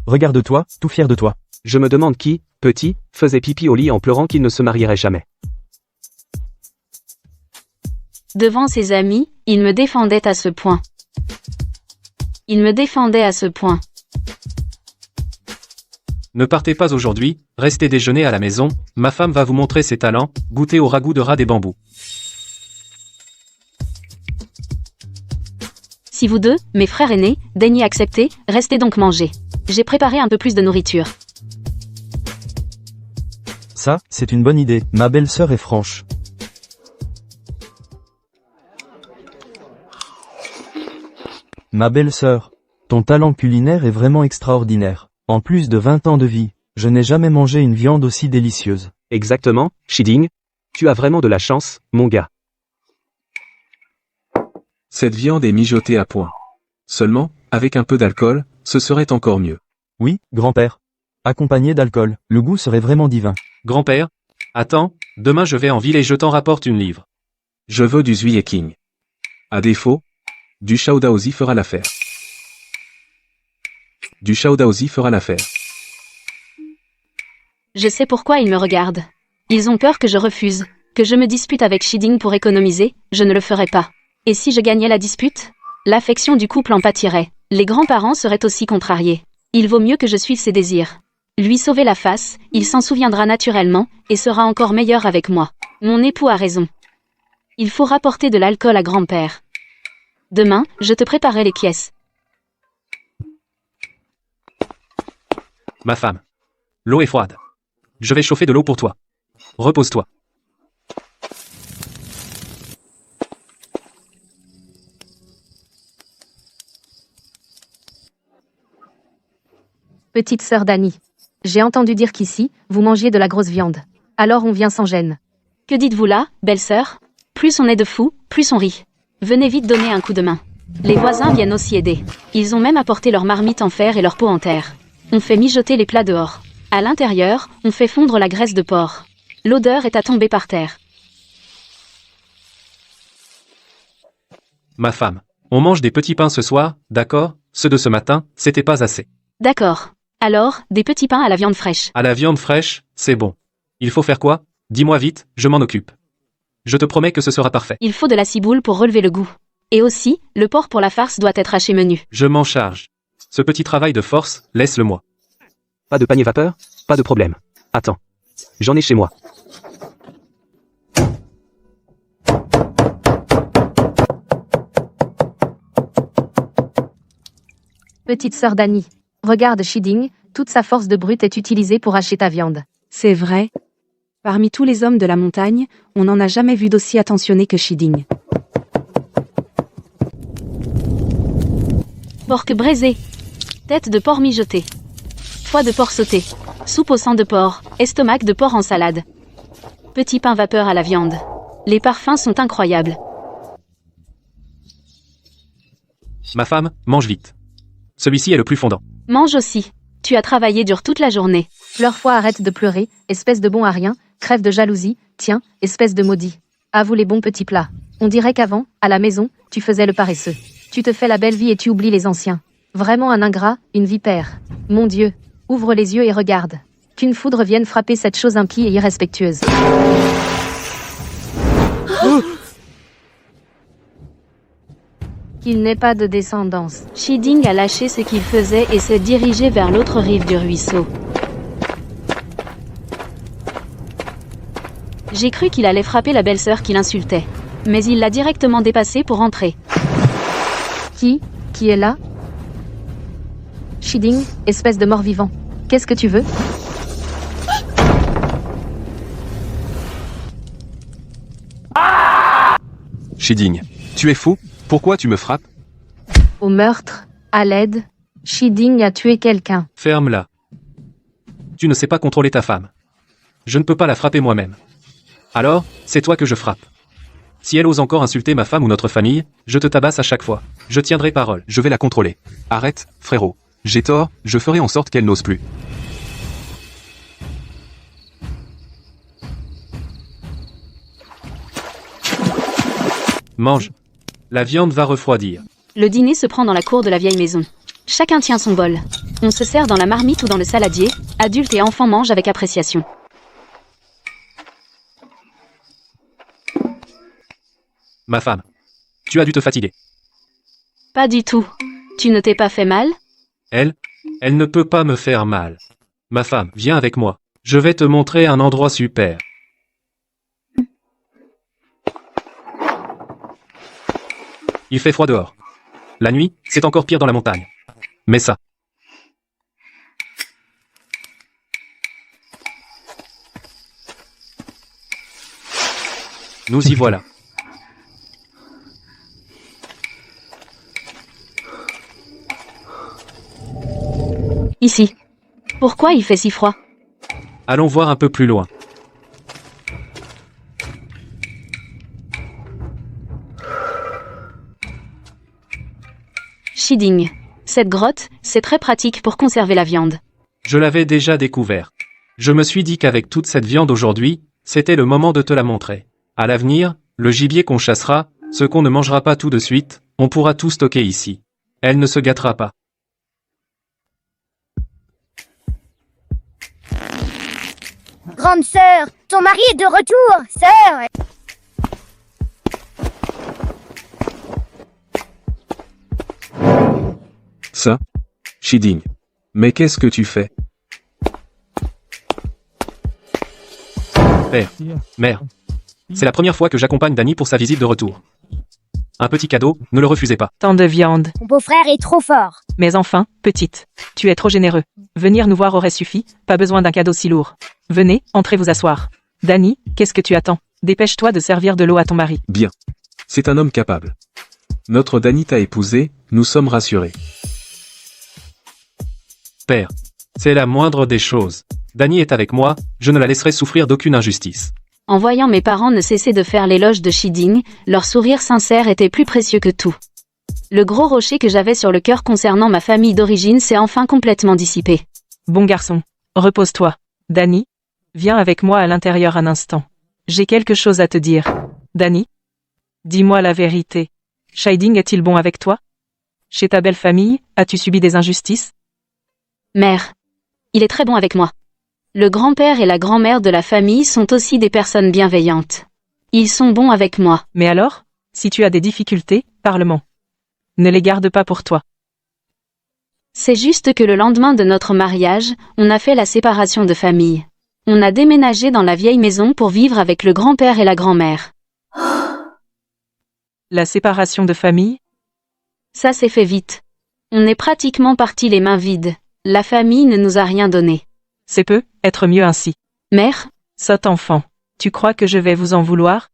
S6: Regarde-toi, tout fier de toi.
S9: Je me demande qui, petit, faisait pipi au lit en pleurant qu'il ne se marierait jamais.
S1: Devant ses amis, il me défendait à ce point. Il me défendait à ce point.
S2: Ne partez pas aujourd'hui, restez déjeuner à la maison, ma femme va vous montrer ses talents, goûtez au ragoût de rat des bambous.
S1: Si vous deux, mes frères aînés, daignez accepter, restez donc manger. J'ai préparé un peu plus de nourriture.
S6: Ça, c'est une bonne idée. Ma belle-sœur est franche. Ma belle-sœur, ton talent culinaire est vraiment extraordinaire. En plus de 20 ans de vie, je n'ai jamais mangé une viande aussi délicieuse.
S10: Exactement, Shiding. Tu as vraiment de la chance, mon gars.
S9: Cette viande est mijotée à point. Seulement, avec un peu d'alcool, ce serait encore mieux.
S6: Oui, grand-père. Accompagné d'alcool, le goût serait vraiment divin.
S2: Grand-père, attends, demain je vais en ville et je t'en rapporte une livre.
S9: Je veux du Zhuye King. À défaut, du Shaodaozi fera l'affaire. Du Shaodaozi fera l'affaire.
S1: Je sais pourquoi ils me regardent. Ils ont peur que je refuse, que je me dispute avec Shiding pour économiser, je ne le ferai pas. Et si je gagnais la dispute? L'affection du couple en pâtirait. Les grands-parents seraient aussi contrariés. Il vaut mieux que je suive ses désirs. Lui sauver la face, il s'en souviendra naturellement, et sera encore meilleur avec moi. Mon époux a raison. Il faut rapporter de l'alcool à grand-père. Demain, je te préparerai les pièces.
S2: Ma femme. L'eau est froide. Je vais chauffer de l'eau pour toi. Repose-toi.
S4: Petite sœur Dani. J'ai entendu dire qu'ici, vous mangiez de la grosse viande. Alors on vient sans gêne.
S1: Que dites-vous là, belle-sœur? Plus on est de fous, plus on rit. Venez vite donner un coup de main. Les voisins viennent aussi aider. Ils ont même apporté leurs marmites en fer et leurs pots en terre. On fait mijoter les plats dehors. À l'intérieur, on fait fondre la graisse de porc. L'odeur est à tomber par terre.
S2: Ma femme. On mange des petits pains ce soir, d'accord? Ceux de ce matin, c'était pas assez.
S1: D'accord. Alors, des petits pains à la viande fraîche.
S2: À la viande fraîche, c'est bon. Il faut faire quoi? Dis-moi vite, je m'en occupe. Je te promets que ce sera parfait.
S1: Il faut de la ciboule pour relever le goût. Et aussi, le porc pour la farce doit être haché menu.
S2: Je m'en charge. Ce petit travail de force, laisse-le-moi.
S10: Pas de panier vapeur? Pas de problème. Attends. J'en ai chez moi.
S4: Petite sœur Dani. Regarde Shiding, toute sa force de brute est utilisée pour hacher ta viande.
S3: C'est vrai. Parmi tous les hommes de la montagne, on n'en a jamais vu d'aussi attentionné que Shiding.
S1: Porc braisé. Tête de porc mijotée. Foie de porc sauté. Soupe au sang de porc. Estomac de porc en salade. Petit pain vapeur à la viande. Les parfums sont incroyables.
S2: Ma femme, mange vite. Celui-ci est le plus fondant.
S1: Mange aussi. Tu as travaillé dur toute la journée.
S4: Pleure-foi, arrête de pleurer, espèce de bon à rien, crève de jalousie, tiens, espèce de maudit. À vous les bons petits plats. On dirait qu'avant, à la maison, tu faisais le paresseux. Tu te fais la belle vie et tu oublies les anciens. Vraiment un ingrat, une vipère. Mon Dieu, ouvre les yeux et regarde. Qu'une foudre vienne frapper cette chose impie et irrespectueuse. Qu'il n'ait pas de descendance.
S1: Shiding a lâché ce qu'il faisait et s'est dirigé vers l'autre rive du ruisseau. J'ai cru qu'il allait frapper la belle-sœur qui l'insultait. Mais il l'a directement dépassée pour entrer.
S4: Qui est là? Shiding, espèce de mort-vivant. Qu'est-ce que tu veux?
S9: Shiding, tu es fou? Pourquoi tu me frappes?
S4: Au meurtre, à l'aide, Shiding a tué quelqu'un.
S2: Ferme-la. Tu ne sais pas contrôler ta femme. Je ne peux pas la frapper moi-même. Alors, c'est toi que je frappe. Si elle ose encore insulter ma femme ou notre famille, je te tabasse à chaque fois. Je tiendrai parole.
S9: Je vais la contrôler. Arrête, frérot. J'ai tort, je ferai en sorte qu'elle n'ose plus.
S2: Mange. La viande va refroidir.
S1: Le dîner se prend dans la cour de la vieille maison. Chacun tient son bol. On se sert dans la marmite ou dans le saladier. Adultes et enfants mangent avec appréciation.
S2: Ma femme. Tu as dû te fatiguer.
S1: Pas du tout. Tu ne t'es pas fait mal?
S2: Elle ne peut pas me faire mal. Ma femme, viens avec moi. Je vais te montrer un endroit super. Il fait froid dehors. La nuit, c'est encore pire dans la montagne. Mais ça. Nous y voilà.
S1: Ici. Pourquoi il fait si froid?
S2: Allons voir un peu plus loin.
S1: Shiding. Cette grotte, c'est très pratique pour conserver la viande.
S2: Je l'avais déjà découvert. Je me suis dit qu'avec toute cette viande aujourd'hui, c'était le moment de te la montrer. À l'avenir, le gibier qu'on chassera, ce qu'on ne mangera pas tout de suite, on pourra tout stocker ici. Elle ne se gâtera pas.
S11: Grande sœur, ton mari est de retour, sœur.
S9: Ça? Shiding. Mais qu'est-ce que tu fais?
S2: Père, mère. C'est la première fois que j'accompagne Dany pour sa visite de retour. Un petit cadeau, ne le refusez pas.
S5: Tant de viande.
S11: Ton beau-frère est trop fort.
S5: Mais enfin, petite. Tu es trop généreux. Venir nous voir aurait suffi, pas besoin d'un cadeau si lourd. Venez, entrez vous asseoir. Dany, qu'est-ce que tu attends? Dépêche-toi de servir de l'eau à ton mari.
S9: Bien. C'est un homme capable. Notre Dany t'a épousé, nous sommes rassurés.
S2: Père, c'est la moindre des choses. Dany est avec moi, je ne la laisserai souffrir d'aucune injustice.
S1: En voyant mes parents ne cesser de faire l'éloge de Shiding, leur sourire sincère était plus précieux que tout. Le gros rocher que j'avais sur le cœur concernant ma famille d'origine s'est enfin complètement dissipé.
S5: Bon garçon, repose-toi. Dany, viens avec moi à l'intérieur un instant. J'ai quelque chose à te dire. Dany, dis-moi la vérité. Shiding est-il bon avec toi? Chez ta belle famille, as-tu subi des injustices?
S1: Mère. Il est très bon avec moi. Le grand-père et la grand-mère de la famille sont aussi des personnes bienveillantes. Ils sont bons avec moi.
S5: Mais alors, si tu as des difficultés, parle-moi. Ne les garde pas pour toi.
S1: C'est juste que le lendemain de notre mariage, on a fait la séparation de famille. On a déménagé dans la vieille maison pour vivre avec le grand-père et la grand-mère.
S5: La séparation de famille?
S1: Ça s'est fait vite. On est pratiquement partis les mains vides. La famille ne nous a rien donné.
S5: C'est peu, être mieux ainsi.
S1: Mère?
S5: Sotte enfant. Tu crois que je vais vous en vouloir?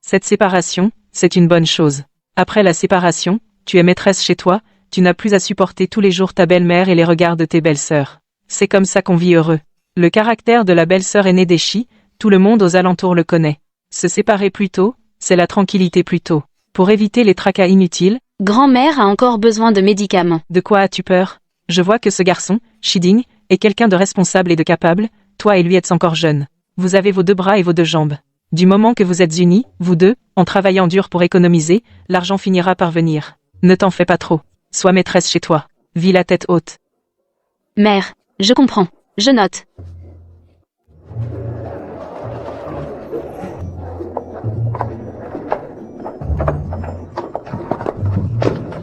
S5: Cette séparation, c'est une bonne chose. Après la séparation, tu es maîtresse chez toi, tu n'as plus à supporter tous les jours ta belle-mère et les regards de tes belles-sœurs. C'est comme ça qu'on vit heureux. Le caractère de la belle-sœur aînée d'Eshi, tout le monde aux alentours le connaît. Se séparer plus tôt, c'est la tranquillité plus tôt. Pour éviter les tracas inutiles,
S1: Grand-mère a encore besoin de médicaments.
S5: De quoi as-tu peur? Je vois que ce garçon, Shiding, est quelqu'un de responsable et de capable, toi et lui êtes encore jeunes. Vous avez vos 2 bras et vos 2 jambes. Du moment que vous êtes unis, vous deux, en travaillant dur pour économiser, l'argent finira par venir. Ne t'en fais pas trop. Sois maîtresse chez toi. Vis la tête haute.
S1: Mère, je comprends. Je note.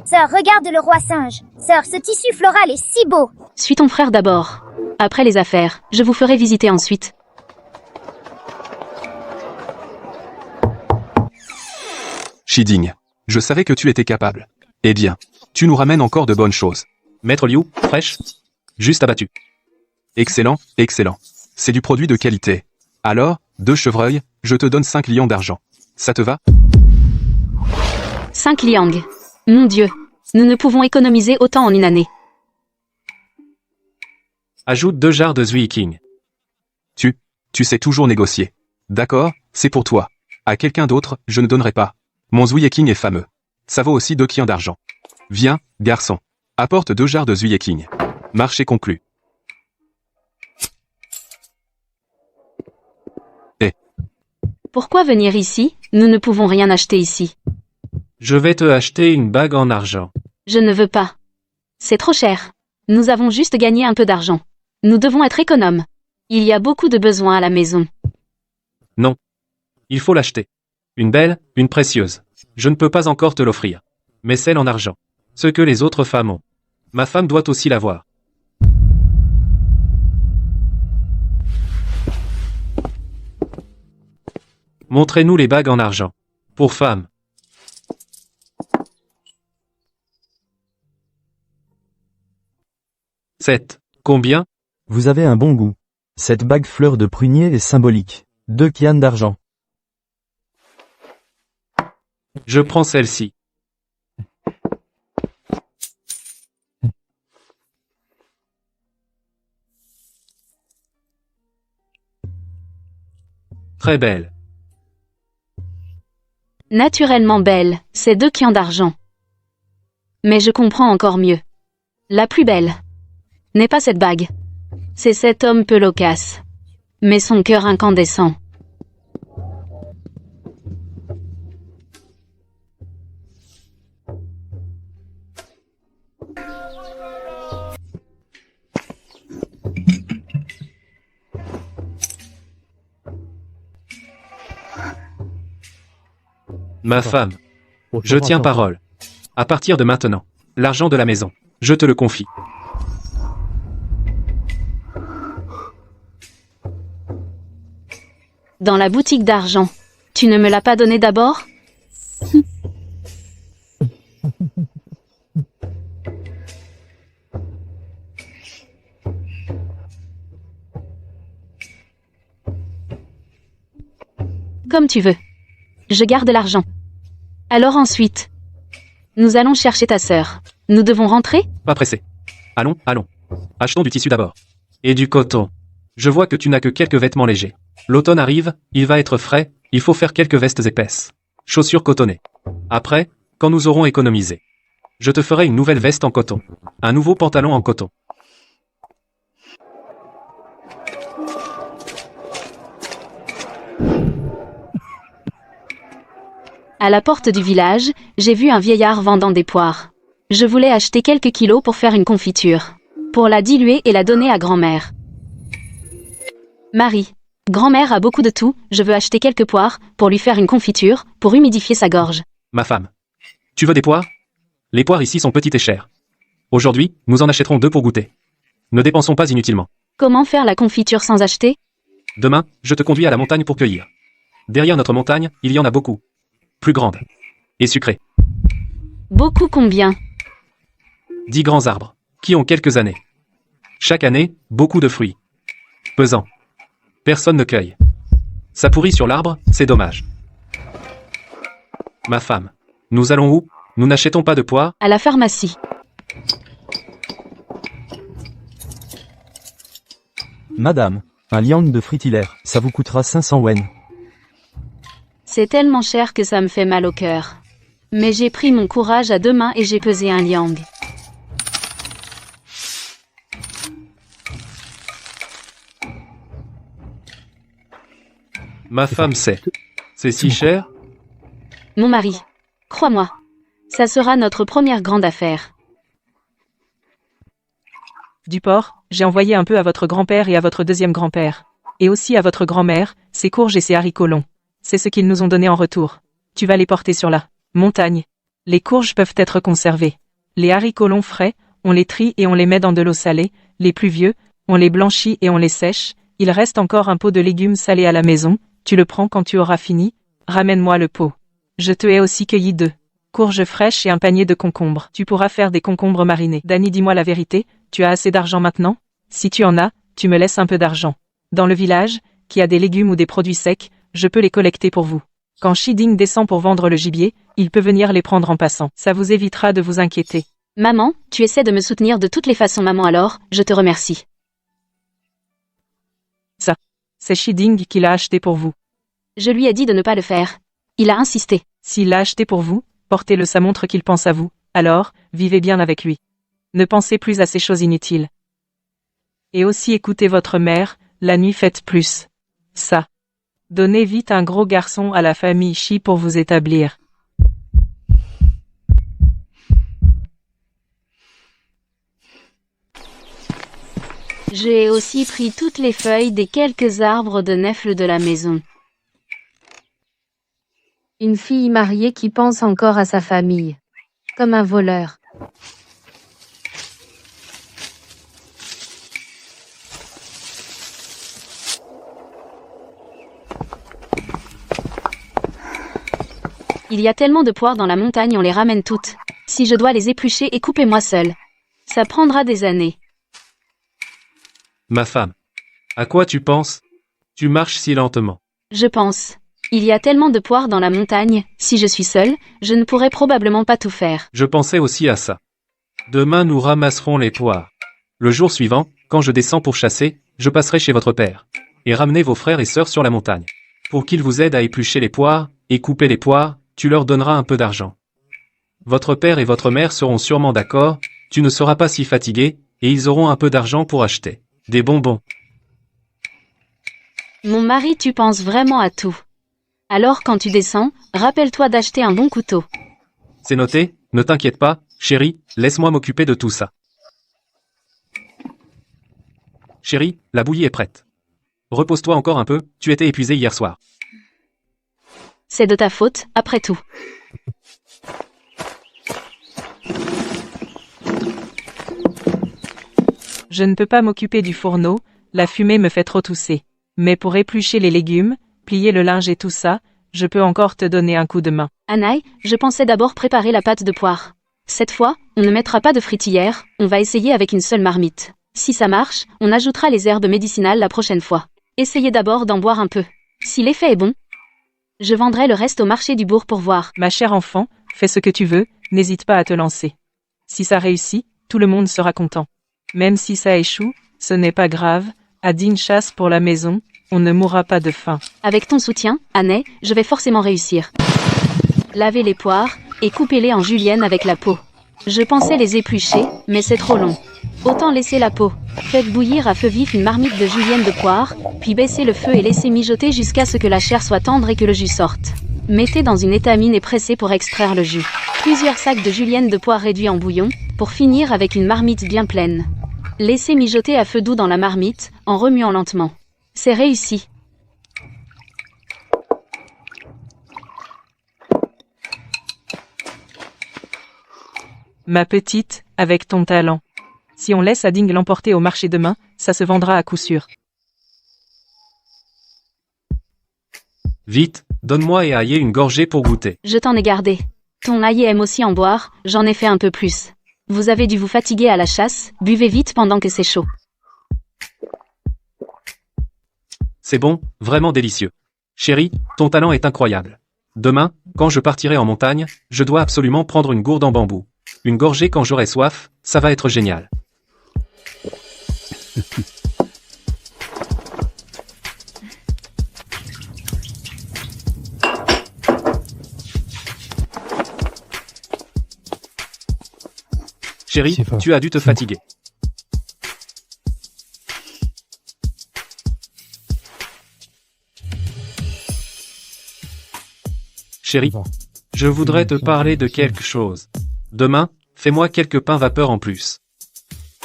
S11: Sœur, regarde le roi singe. Sœur, ce tissu floral est si beau.
S1: Suis ton frère d'abord. Après les affaires, je vous ferai visiter ensuite.
S12: Shiding, je savais que tu étais capable. Eh bien, tu nous ramènes encore de bonnes choses.
S2: Maître Liu, fraîche. Juste abattu.
S12: Excellent, excellent. C'est du produit de qualité. Alors, 2 chevreuils, je te donne 5 lions d'argent. Ça te va?
S1: 5 liang. Mon Dieu. Nous ne pouvons économiser autant en une année.
S2: Ajoute 2 jarres de Zui King.
S12: Tu sais toujours négocier. D'accord, c'est pour toi. À quelqu'un d'autre, je ne donnerai pas. Mon Zui-King est fameux. Ça vaut aussi 2 kiens d'argent. Viens, garçon. Apporte 2 jarres de Zui-King. Marché conclu.
S1: Pourquoi venir ici? Nous ne pouvons rien acheter ici.
S2: Je vais te acheter une bague en argent.
S1: Je ne veux pas. C'est trop cher. Nous avons juste gagné un peu d'argent. Nous devons être économes. Il y a beaucoup de besoins à la maison.
S2: Non. Il faut l'acheter. Une belle, une précieuse. Je ne peux pas encore te l'offrir. Mais celle en argent. Ce que les autres femmes ont. Ma femme doit aussi l'avoir. Montrez-nous les bagues en argent. Pour femmes. 7. Combien?
S6: Vous avez un bon goût. Cette bague fleur de prunier est symbolique. 2 kians d'argent.
S2: Je prends celle-ci. Très belle.
S1: Naturellement belle, c'est 2 kians d'argent. Mais je comprends encore mieux. La plus belle n'est pas cette bague. C'est cet homme peu loquace. Mais son cœur incandescent.
S2: Ma femme. Je tiens parole. À partir de maintenant, l'argent de la maison, je te le confie.
S1: Dans la boutique d'argent. Tu ne me l'as pas donné d'abord? Comme tu veux. Je garde l'argent. Alors ensuite, nous allons chercher ta sœur. Nous devons rentrer?
S2: Pas pressé. Allons, allons. Achetons du tissu d'abord. Et du coton. Je vois que tu n'as que quelques vêtements légers. L'automne arrive, il va être frais, il faut faire quelques vestes épaisses. Chaussures cotonnées. Après, quand nous aurons économisé, je te ferai une nouvelle veste en coton. Un nouveau pantalon en coton.
S1: À la porte du village, j'ai vu un vieillard vendant des poires. Je voulais acheter quelques kilos pour faire une confiture. Pour la diluer et la donner à grand-mère. Marie. Grand-mère a beaucoup de tout, je veux acheter quelques poires, pour lui faire une confiture, pour humidifier sa gorge.
S2: Ma femme. Tu veux des poires? Les poires ici sont petites et chères. Aujourd'hui, nous en achèterons 2 pour goûter. Ne dépensons pas inutilement.
S1: Comment faire la confiture sans acheter?
S2: Demain, je te conduis à la montagne pour cueillir. Derrière notre montagne, il y en a beaucoup. Plus grandes. Et sucrées.
S1: Beaucoup combien?
S2: 10 grands arbres, qui ont quelques années. Chaque année, beaucoup de fruits. Pesant. Personne ne cueille. Ça pourrit sur l'arbre, c'est dommage. Ma femme. Nous allons où? Nous n'achetons pas de poires?
S1: À la pharmacie.
S6: Madame, un liang de fritillaire, ça vous coûtera 500 wen.
S1: C'est tellement cher que ça me fait mal au cœur. Mais j'ai pris mon courage à 2 mains et j'ai pesé un liang.
S2: Ma femme sait. C'est si cher?
S1: Mon mari. Crois-moi. Ça sera notre première grande affaire.
S5: Du porc, j'ai envoyé un peu à votre grand-père et à votre deuxième grand-père. Et aussi à votre grand-mère, ses courges et ses haricots longs. C'est ce qu'ils nous ont donné en retour. Tu vas les porter sur la montagne. Les courges peuvent être conservées. Les haricots longs frais, on les trie et on les met dans de l'eau salée. Les plus vieux, on les blanchit et on les sèche. Il reste encore un pot de légumes salés à la maison. Tu le prends quand tu auras fini. Ramène-moi le pot. Je te ai aussi cueilli 2 courges fraîches et un panier de concombres. Tu pourras faire des concombres marinés. Danny, dis-moi la vérité, tu as assez d'argent maintenant? Si tu en as, tu me laisses un peu d'argent. Dans le village, qui a des légumes ou des produits secs, je peux les collecter pour vous. Quand Shiding descend pour vendre le gibier, il peut venir les prendre en passant. Ça vous évitera de vous inquiéter.
S1: Maman, tu essaies de me soutenir de toutes les façons, maman, alors, je te remercie.
S5: Ça, c'est Shiding qui l'a acheté pour vous.
S1: Je lui ai dit de ne pas le faire. Il a insisté.
S5: S'il l'a acheté pour vous, portez-le, ça montre qu'il pense à vous. Alors, vivez bien avec lui. Ne pensez plus à ces choses inutiles. Et aussi écoutez votre mère, la nuit faites plus. Ça. Donnez vite un gros garçon à la famille Shi pour vous établir.
S1: J'ai aussi pris toutes les feuilles des quelques arbres de nèfles de la maison.
S4: Une fille mariée qui pense encore à sa famille. Comme un voleur.
S1: Il y a tellement de poires dans la montagne, on les ramène toutes. Si je dois les éplucher et couper moi seule. Ça prendra des années.
S2: Ma femme. À quoi tu penses? Tu marches si lentement.
S1: Je pense. Il y a tellement de poires dans la montagne, si je suis seule, je ne pourrais probablement pas tout faire.
S2: Je pensais aussi à ça. Demain nous ramasserons les poires. Le jour suivant, quand je descends pour chasser, je passerai chez votre père. Et ramenez vos frères et sœurs sur la montagne. Pour qu'ils vous aident à éplucher les poires, et couper les poires, tu leur donneras un peu d'argent. Votre père et votre mère seront sûrement d'accord, tu ne seras pas si fatigué, et ils auront un peu d'argent pour acheter des bonbons.
S1: Mon mari, tu penses vraiment à tout. Alors quand tu descends, rappelle-toi d'acheter un bon couteau.
S2: C'est noté, ne t'inquiète pas, chérie, laisse-moi m'occuper de tout ça. Chérie, la bouillie est prête. Repose-toi encore un peu, tu étais épuisée hier soir.
S1: C'est de ta faute, après tout.
S5: Je ne peux pas m'occuper du fourneau, la fumée me fait trop tousser. Mais pour éplucher les légumes, plier le linge et tout ça, je peux encore te donner un coup de main.
S1: Anaï, je pensais d'abord préparer la pâte de poire. Cette fois, on ne mettra pas de fritillère, on va essayer avec une seule marmite. Si ça marche, on ajoutera les herbes médicinales la prochaine fois. Essayez d'abord d'en boire un peu. Si l'effet est bon, je vendrai le reste au marché du bourg pour voir.
S5: Ma chère enfant, fais ce que tu veux, n'hésite pas à te lancer. Si ça réussit, tout le monde sera content. Même si ça échoue, ce n'est pas grave, à d'une chasse pour la maison, on ne mourra pas de faim.
S1: Avec ton soutien, Anne, je vais forcément réussir. Lavez les poires, et coupez-les en julienne avec la peau. Je pensais les éplucher, mais c'est trop long. Autant laisser la peau. Faites bouillir à feu vif une marmite de julienne de poire, puis baissez le feu et laissez mijoter jusqu'à ce que la chair soit tendre et que le jus sorte. Mettez dans une étamine et pressez pour extraire le jus. Plusieurs sacs de julienne de poire réduits en bouillon, pour finir avec une marmite bien pleine. Laissez mijoter à feu doux dans la marmite, en remuant lentement. C'est réussi.
S5: Ma petite, avec ton talent. Si on laisse Ading l'emporter au marché demain, ça se vendra à coup sûr.
S2: Vite, donne-moi et Aïe une gorgée pour goûter.
S1: Je t'en ai gardé. Ton Aïe aime aussi en boire, j'en ai fait un peu plus. Vous avez dû vous fatiguer à la chasse, buvez vite pendant que c'est chaud.
S2: C'est bon, vraiment délicieux. Chérie, ton talent est incroyable. Demain, quand je partirai en montagne, je dois absolument prendre une gourde en bambou. Une gorgée quand j'aurai soif, ça va être génial. Chérie, tu as dû te fatiguer. Chérie, je voudrais te parler de quelque chose. Demain, fais-moi quelques pains vapeur en plus.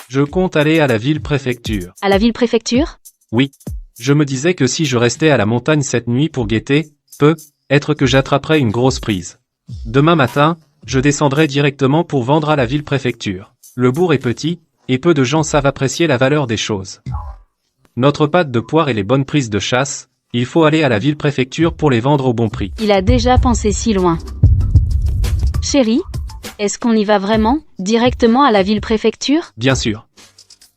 S2: Je compte aller à la ville-préfecture.
S1: À la ville-préfecture?
S2: Oui. Je me disais que si je restais à la montagne cette nuit pour guetter, peut-être que j'attraperais une grosse prise. Demain matin, je descendrai directement pour vendre à la ville-préfecture. Le bourg est petit, et peu de gens savent apprécier la valeur des choses. Notre pâte de poire et les bonnes prises de chasse, il faut aller à la ville-préfecture pour les vendre au bon prix.
S1: Il a déjà pensé si loin. Chérie, est-ce qu'on y va vraiment, directement à la ville-préfecture?
S2: Bien sûr.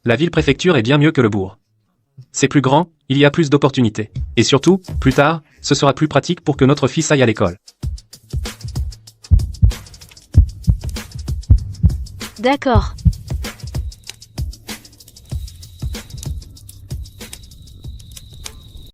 S2: La ville-préfecture est bien mieux que le bourg. C'est plus grand, il y a plus d'opportunités. Et surtout, plus tard, ce sera plus pratique pour que notre fils aille à l'école.
S1: D'accord,